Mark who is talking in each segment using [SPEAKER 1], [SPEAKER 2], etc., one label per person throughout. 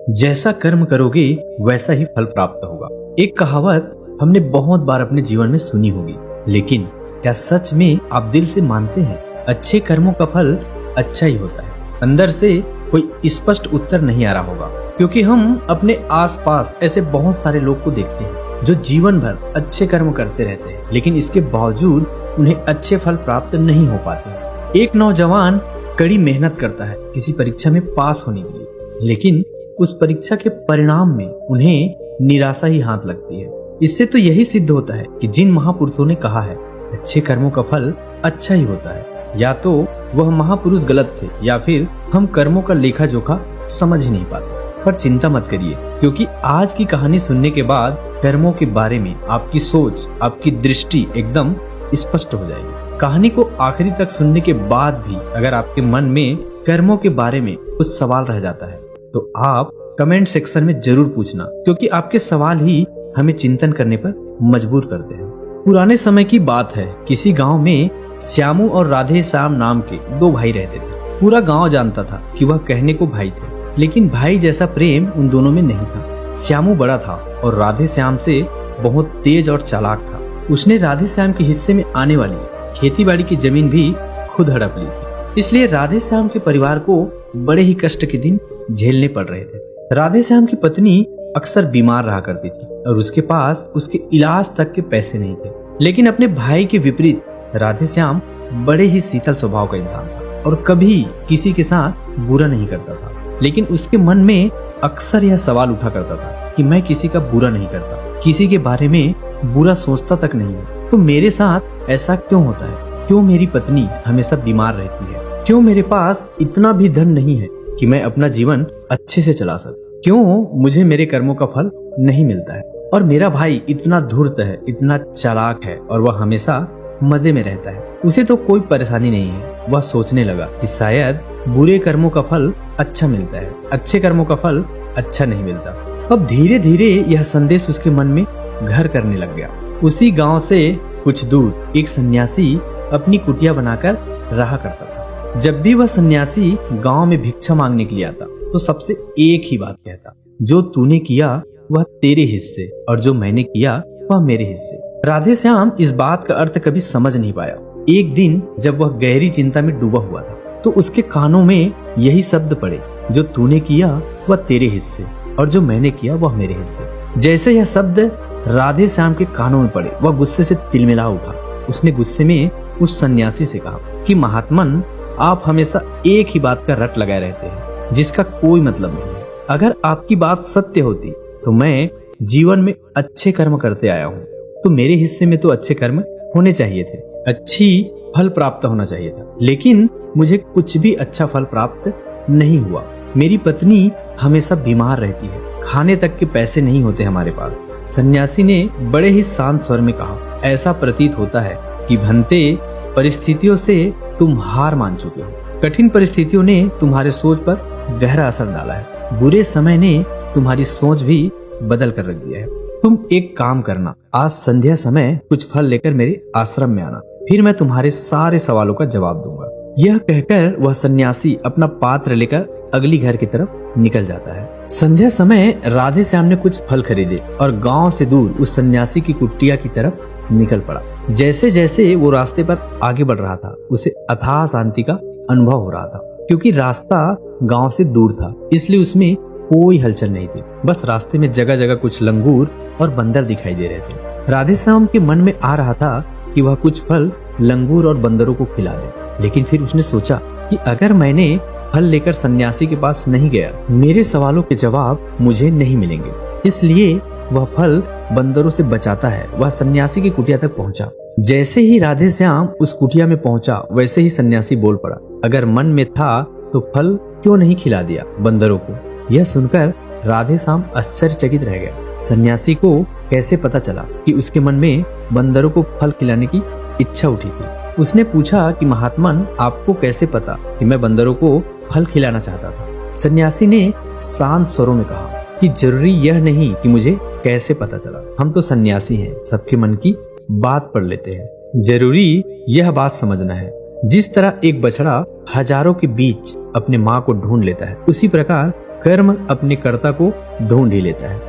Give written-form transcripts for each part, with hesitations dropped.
[SPEAKER 1] जैसा कर्म करोगे वैसा ही फल प्राप्त होगा। एक कहावत हमने बहुत बार अपने जीवन में सुनी होगी, लेकिन क्या सच में आप दिल से मानते हैं? अच्छे कर्मों का फल अच्छा ही होता है। अंदर से कोई स्पष्ट उत्तर नहीं आ रहा होगा, क्योंकि हम अपने आसपास ऐसे बहुत सारे लोग को देखते हैं जो जीवन भर अच्छे कर्म करते रहते हैं, लेकिन इसके बावजूद उन्हें अच्छे फल प्राप्त नहीं हो पाते। एक नौजवान कड़ी मेहनत करता है किसी परीक्षा में पास होने के लिए, लेकिन उस परीक्षा के परिणाम में उन्हें निराशा ही हाथ लगती है। इससे तो यही सिद्ध होता है कि जिन महापुरुषों ने कहा है अच्छे कर्मों का फल अच्छा ही होता है, या तो वह महापुरुष गलत थे या फिर हम कर्मों का लेखा जोखा समझ ही नहीं पाते। पर चिंता मत करिए, क्योंकि आज की कहानी सुनने के बाद कर्मों के बारे में आपकी सोच, आपकी दृष्टि एकदम स्पष्ट हो जाएगी। कहानी को आखिरी तक सुनने के बाद भी अगर आपके मन में कर्मों के बारे में कुछ सवाल रह जाता है तो आप कमेंट सेक्शन में जरूर पूछना, क्योंकि आपके सवाल ही हमें चिंतन करने पर मजबूर करते हैं। पुराने समय की बात है, किसी गांव में श्यामू और राधे श्याम नाम के दो भाई रहते थे। पूरा गांव जानता था कि वह कहने को भाई थे, लेकिन भाई जैसा प्रेम उन दोनों में नहीं था। श्यामू बड़ा था और राधे श्याम से बहुत तेज और चालाक था। उसने राधे श्याम के हिस्से में आने वाली खेतीबाड़ी की जमीन भी खुद हड़प ली थी। इसलिए राधे श्याम के परिवार को बड़े ही कष्ट के दिन झेलने पड़ रहे थे। राधे श्याम की पत्नी अक्सर बीमार रहा करती थी और उसके पास उसके इलाज तक के पैसे नहीं थे। लेकिन अपने भाई के विपरीत राधे श्याम बड़े ही शीतल स्वभाव का इंसान था और कभी किसी के साथ बुरा नहीं करता था। लेकिन उसके मन में अक्सर यह सवाल उठा करता था कि मैं किसी का बुरा नहीं करता, किसी के बारे में बुरा सोचता तक नहीं हूँ, तो मेरे साथ ऐसा क्यों होता है? क्यों मेरी पत्नी हमेशा बीमार रहती है? क्यों मेरे पास इतना भी धन नहीं है कि मैं अपना जीवन अच्छे से चला सकूं? क्यों मुझे मेरे कर्मों का फल नहीं मिलता है? और मेरा भाई इतना धूर्त है, इतना चालाक है और वह हमेशा मजे में रहता है, उसे तो कोई परेशानी नहीं है। वह सोचने लगा कि शायद बुरे कर्मों का फल अच्छा मिलता है, अच्छे कर्मों का फल अच्छा नहीं मिलता। अब धीरे धीरे यह संदेश उसके मन में घर करने लग गया। उसी गांव से कुछ दूर एक सन्यासी अपनी कुटिया बनाकर रहा करता था। जब भी वह सन्यासी गांव में भिक्षा मांगने के लिए आता तो सबसे एक ही बात कहता, जो तूने किया वह तेरे हिस्से और जो मैंने किया वह मेरे हिस्से। राधे श्याम इस बात का अर्थ कभी समझ नहीं पाया। एक दिन जब वह गहरी चिंता में डूबा हुआ था तो उसके कानों में यही शब्द पड़े, जो तूने किया वह तेरे हिस्से और जो मैंने किया वह मेरे हिस्से। जैसे यह शब्द राधे श्याम के कानों में पड़े, वह गुस्से से तिलमिला उठा। उसने गुस्से में उस सन्यासी से कहा कि महात्मन, आप हमेशा एक ही बात का रट लगाए रहते हैं जिसका कोई मतलब नहीं है। अगर आपकी बात सत्य होती तो मैं जीवन में अच्छे कर्म करते आया हूँ, तो मेरे हिस्से में तो अच्छे कर्म होने चाहिए थे, अच्छी फल प्राप्त होना चाहिए था, लेकिन मुझे कुछ भी अच्छा फल प्राप्त नहीं हुआ। मेरी पत्नी हमेशा बीमार रहती है, खाने तक के पैसे नहीं होते हमारे पास। सन्यासी ने बड़े ही शांत स्वर में कहा, ऐसा प्रतीत होता है कि भंते परिस्थितियों से तुम हार मान चुके हो। कठिन परिस्थितियों ने तुम्हारे सोच पर गहरा असर डाला है। बुरे समय ने तुम्हारी सोच भी बदल कर रख दिया है। तुम एक काम करना, आज संध्या समय कुछ फल लेकर मेरे आश्रम में आना, फिर मैं तुम्हारे सारे सवालों का जवाब दूंगा। यह कहकर वह सन्यासी अपना पात्र लेकर अगली घर की तरफ निकल जाता है। संध्या समय राधे श्याम ने कुछ फल खरीदे और गांव से दूर उस सन्यासी की कुटिया की तरफ निकल पड़ा। जैसे जैसे वो रास्ते पर आगे बढ़ रहा था, उसे अथाह शांति का अनुभव हो रहा था, क्योंकि रास्ता गांव से दूर था, इसलिए उसमें कोई हलचल नहीं थी। बस रास्ते में जगह जगह कुछ लंगूर और बंदर दिखाई दे रहे थे। राधे श्याम के मन में आ रहा था कि वह कुछ फल लंगूर और बंदरों को खिला दे, लेकिन फिर उसने सोचा कि अगर मैंने फल लेकर सन्यासी के पास नहीं गया, मेरे सवालों के जवाब मुझे नहीं मिलेंगे। इसलिए वह फल बंदरों से बचाता है। वह सन्यासी की कुटिया तक पहुंचा। जैसे ही राधे श्याम उस कुटिया में पहुंचा, वैसे ही सन्यासी बोल पड़ा, अगर मन में था तो फल क्यों नहीं खिला दिया बंदरों को? यह सुनकर राधे श्याम आश्चर्यचकित रह गया। सन्यासी को कैसे पता चला कि उसके मन में बंदरों को फल खिलाने की इच्छा उठी थी? उसने पूछा कि महात्मन, आपको कैसे पता कि मैं बंदरों को फल खिलाना चाहता था? सन्यासी ने शांत स्वरों में कहा कि जरूरी यह नहीं कि मुझे कैसे पता चला, हम तो सन्यासी हैं, सबके मन की बात पढ़ लेते हैं। जरूरी यह बात समझना है, जिस तरह एक बछड़ा हजारों के बीच अपने माँ को ढूंढ लेता है, उसी प्रकार कर्म अपने कर्ता को ढूंढ ही लेता है।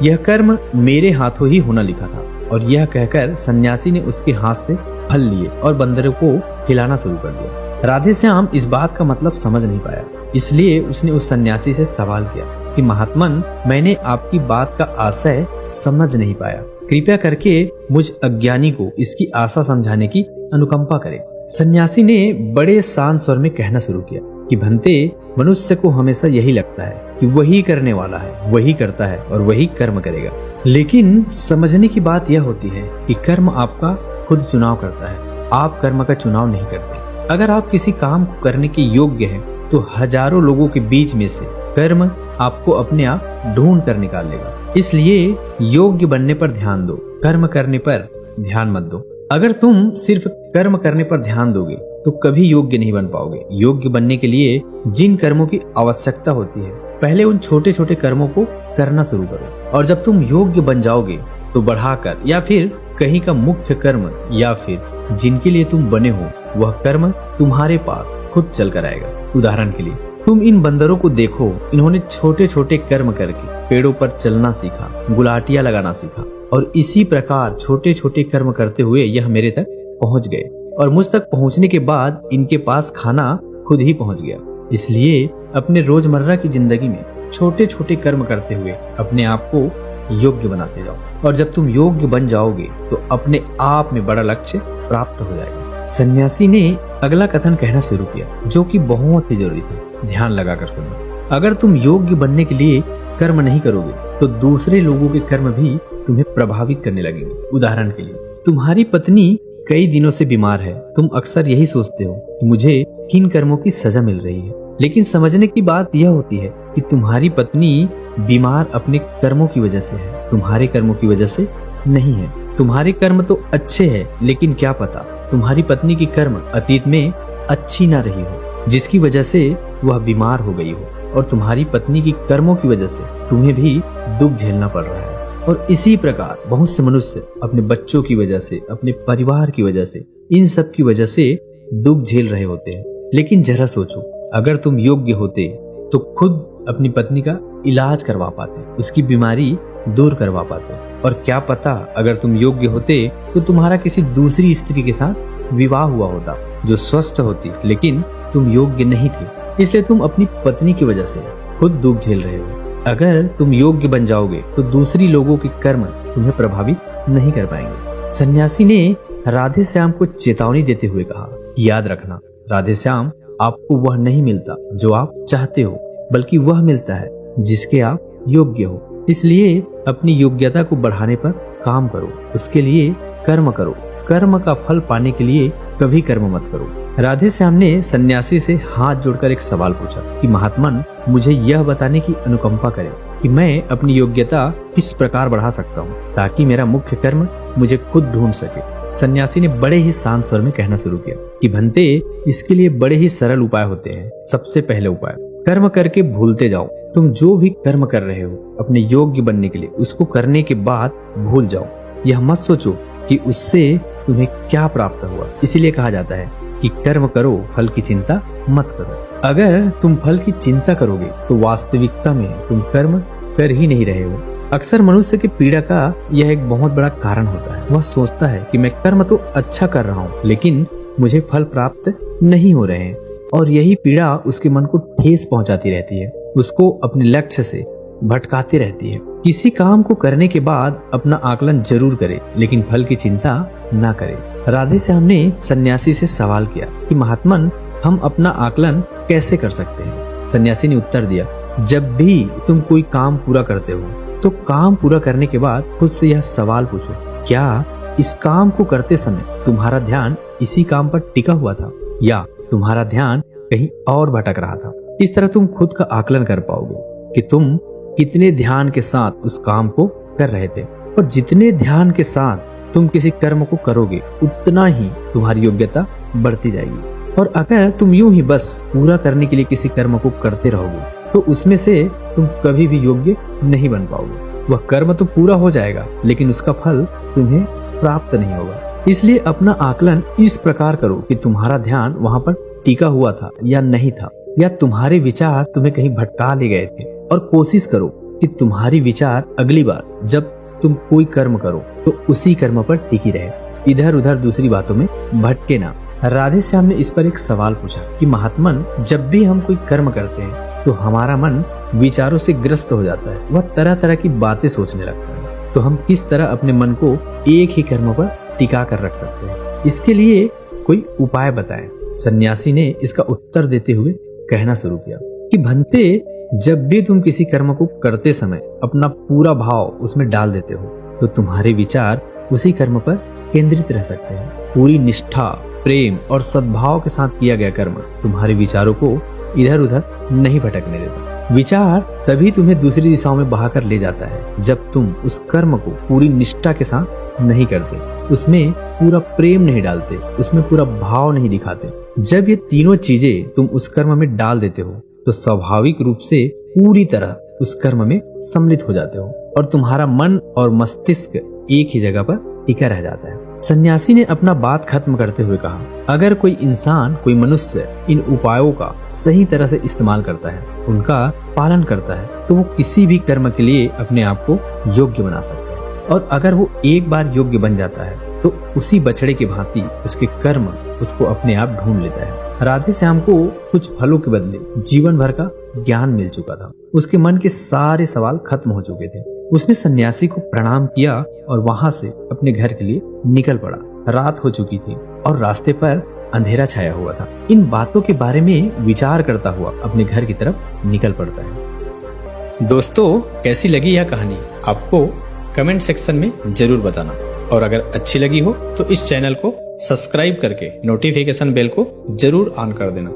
[SPEAKER 1] यह कर्म मेरे हाथों ही होना लिखा था। और यह कहकर सन्यासी ने उसके हाथ से फल लिए और बंदरों को खिलाना शुरू कर दिया। राधे श्याम इस बात का मतलब समझ नहीं पाया, इसलिए उसने उस सन्यासी से सवाल किया कि महात्मन, मैंने आपकी बात का आशय समझ नहीं पाया, कृपया करके मुझ अज्ञानी को इसकी आशा समझाने की अनुकंपा करें। सन्यासी ने बड़े शांत स्वर में कहना शुरू किया कि भंते, मनुष्य को हमेशा यही लगता है कि वही करने वाला है, वही करता है और वही कर्म करेगा। लेकिन समझने की बात यह होती है कि कर्म आपका खुद चुनाव करता है, आप कर्म का चुनाव नहीं करते। अगर आप किसी काम को करने के योग्य हैं, तो हजारों लोगों के बीच में से कर्म आपको अपने आप ढूंढ कर निकाल लेगा। इसलिए योग्य बनने पर ध्यान दो, कर्म करने पर ध्यान मत दो। अगर तुम सिर्फ कर्म करने पर ध्यान दोगे तो कभी योग्य नहीं बन पाओगे। योग्य बनने के लिए जिन कर्मों की आवश्यकता होती है, पहले उन छोटे छोटे कर्मों को करना शुरू करो, और जब तुम योग्य बन जाओगे तो बढ़ाकर या फिर कहीं का मुख्य कर्म या फिर जिनके लिए तुम बने हो वह कर्म तुम्हारे पास खुद चल कर आएगा। उदाहरण के लिए तुम इन बंदरों को देखो, इन्होंने छोटे छोटे कर्म करके पेड़ों पर चलना सीखा, गुलाटियां लगाना सीखा, और इसी प्रकार छोटे छोटे कर्म करते हुए यह मेरे तक पहुंच गए, और मुझ तक पहुंचने के बाद इनके पास खाना खुद ही पहुंच गया। इसलिए अपने रोजमर्रा की जिंदगी में छोटे छोटे कर्म करते हुए अपने आप को योग्य बनाते जाओ, और जब तुम योग्य बन जाओगे तो अपने आप में बड़ा लक्ष्य प्राप्त हो जाएगा। सन्यासी ने अगला कथन कहना शुरू किया, जो कि बहुत ही जरूरी था। ध्यान लगाकर सुनो। अगर तुम योग्य बनने के लिए कर्म नहीं करोगे तो दूसरे लोगों के कर्म भी तुम्हें प्रभावित करने लगेंगे। उदाहरण के लिए तुम्हारी पत्नी कई दिनों से बीमार है, तुम अक्सर यही सोचते हो कि मुझे किन कर्मों की सजा मिल रही है, लेकिन समझने की बात यह होती है कि तुम्हारी पत्नी बीमार अपने कर्मों की वजह से है, तुम्हारे कर्मों की वजह से नहीं है। तुम्हारे कर्म तो अच्छे हैं, लेकिन क्या पता तुम्हारी पत्नी की कर्म अतीत में अच्छी ना रही हो, जिसकी वजह से वह बीमार हो गई हो, और तुम्हारी पत्नी की कर्मों की वजह से तुम्हें भी दुख झेलना पड़ रहा है। और इसी प्रकार बहुत से मनुष्य अपने बच्चों की वजह से, अपने परिवार की वजह से, इन सब की वजह से दुख झेल रहे होते हैं। लेकिन जरा सोचो, अगर तुम योग्य होते तो खुद अपनी पत्नी का इलाज करवा पाते, उसकी बीमारी दूर करवा पाते, और क्या पता अगर तुम योग्य होते तो तुम्हारा किसी दूसरी स्त्री के साथ विवाह हुआ होता जो स्वस्थ होती, लेकिन तुम योग्य नहीं थे, इसलिए तुम अपनी पत्नी की वजह से खुद दुख झेल रहे हो। अगर तुम योग्य बन जाओगे तो दूसरी लोगों के कर्म तुम्हें प्रभावित नहीं कर पाएंगे। सन्यासी ने राधे श्याम को चेतावनी देते हुए कहा, याद रखना राधे श्याम, आपको वह नहीं मिलता जो आप चाहते हो, बल्कि वह मिलता है जिसके आप योग्य हो। इसलिए अपनी योग्यता को बढ़ाने पर काम करो, उसके लिए कर्म करो। कर्म का फल पाने के लिए कभी कर्म मत करो। राधे श्याम ने सन्यासी से हाथ जोड़कर एक सवाल पूछा कि महात्मन, मुझे यह बताने की अनुकंपा करें कि मैं अपनी योग्यता किस प्रकार बढ़ा सकता हूँ, ताकि मेरा मुख्य कर्म मुझे खुद ढूंढ सके। सन्यासी ने बड़े ही शांत स्वर में कहना शुरू किया कि भंते, इसके लिए बड़े ही सरल उपाय होते हैं। सबसे पहले उपाय, कर्म करके भूलते जाओ। तुम जो भी कर्म कर रहे हो अपने योग्य बनने के लिए, उसको करने के बाद भूल जाओ। यह मत सोचो कि उससे तुम्हें क्या प्राप्त हुआ। इसीलिए कहा जाता है कि कर्म करो, फल की चिंता मत करो। अगर तुम फल की चिंता करोगे तो वास्तविकता में तुम कर्म कर ही नहीं रहे हो। अक्सर मनुष्य की पीड़ा का यह एक बहुत बड़ा कारण होता है। वह सोचता है कि मैं कर्म तो अच्छा कर रहा हूँ, लेकिन मुझे फल प्राप्त नहीं हो रहे हैं, और यही पीड़ा उसके मन को ठेस पहुंचाती रहती है, उसको अपने लक्ष्य से भटकाती रहती है। किसी काम को करने के बाद अपना आकलन जरूर करे, लेकिन फल की चिंता ना करे। राधे श्याम ने सन्यासी से सवाल किया कि महात्मन, हम अपना आकलन कैसे कर सकते हैं? सन्यासी ने उत्तर दिया, जब भी तुम कोई काम पूरा करते हो तो काम पूरा करने के बाद खुद से यह सवाल पूछो, क्या इस काम को करते समय तुम्हारा ध्यान इसी काम पर टिका हुआ था, या तुम्हारा ध्यान कहीं और भटक रहा था? इस तरह तुम खुद का आकलन कर पाओगे कि तुम कितने ध्यान के साथ उस काम को कर रहे थे, और जितने ध्यान के साथ तुम किसी कर्म को करोगे उतना ही तुम्हारी योग्यता बढ़ती जाएगी। और अगर तुम यूं ही बस पूरा करने के लिए किसी कर्म को करते रहोगे तो उसमें से तुम कभी भी योग्य नहीं बन पाओगे। वह कर्म तो पूरा हो जाएगा, लेकिन उसका फल तुम्हें प्राप्त नहीं होगा। इसलिए अपना आकलन इस प्रकार करो कि तुम्हारा ध्यान वहां पर टिका हुआ था या नहीं था, या तुम्हारे विचार तुम्हें कहीं भटका ले गए थे। और कोशिश करो कि तुम्हारी विचार अगली बार जब तुम कोई कर्म करो तो उसी कर्म पर टिकी रहे, इधर उधर दूसरी बातों में भटके ना। राधे श्याम ने इस पर एक सवाल पूछा कि महात्मन, जब भी हम कोई कर्म करते हैं तो हमारा मन विचारों से ग्रस्त हो जाता है, वह तरह तरह की बातें सोचने लगता है, तो हम किस तरह अपने मन को एक ही कर्म पर टिका कर रख सकते हैं? इसके लिए कोई उपाय बताएं। सन्यासी ने इसका उत्तर देते हुए कहना शुरू किया कि भंते, जब भी तुम किसी कर्म को करते समय अपना पूरा भाव उसमें डाल देते हो तो तुम्हारे विचार उसी कर्म पर केंद्रित रह सकते हैं। पूरी निष्ठा, प्रेम और सद्भाव के साथ किया गया कर्म तुम्हारे विचारों को इधर उधर नहीं भटकने देता। विचार तभी तुम्हें दूसरी दिशाओं में बहाकर ले जाता है जब तुम उस कर्म को पूरी निष्ठा के साथ नहीं करते, उसमें पूरा प्रेम नहीं डालते, उसमें पूरा भाव नहीं दिखाते। जब ये तीनों चीजें तुम उस कर्म में डाल देते हो तो स्वाभाविक रूप से पूरी तरह उस कर्म में सम्मिलित हो जाते हो और तुम्हारा मन और मस्तिष्क एक ही जगह पर टिका रह जाता है। सन्यासी ने अपना बात खत्म करते हुए कहा, अगर कोई इंसान, कोई मनुष्य इन उपायों का सही तरह से इस्तेमाल करता है, उनका पालन करता है, तो वो किसी भी कर्म के लिए अपने आप को योग्य बना सकता है। और अगर वो एक बार योग्य बन जाता है तो उसी बछड़े की भांति उसके कर्म उसको अपने आप ढूंढ लेता है। राधे श्याम को कुछ फलों के बदले जीवन भर का ज्ञान मिल चुका था। उसके मन के सारे सवाल खत्म हो चुके थे। उसने सन्यासी को प्रणाम किया और वहां से अपने घर के लिए निकल पड़ा। रात हो चुकी थी और रास्ते पर अंधेरा छाया हुआ था। इन बातों के बारे में विचार करता हुआ अपने घर की तरफ निकल पड़ता है। दोस्तों, कैसी लगी यह कहानी आपको कमेंट सेक्शन में जरूर बताना, और अगर अच्छी लगी हो तो इस चैनल को सब्सक्राइब करके नोटिफिकेशन बेल को जरूर ऑन कर देना,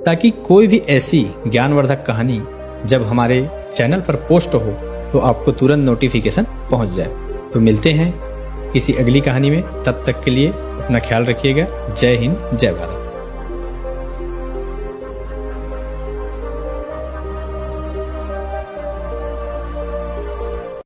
[SPEAKER 1] ताकि कोई भी ऐसी ज्ञानवर्धक कहानी जब हमारे चैनल पर पोस्ट हो तो आपको तुरंत नोटिफिकेशन पहुंच जाए। तो मिलते हैं किसी अगली कहानी में, तब तक के लिए अपना ख्याल रखिएगा। जय हिंद, जय भारत।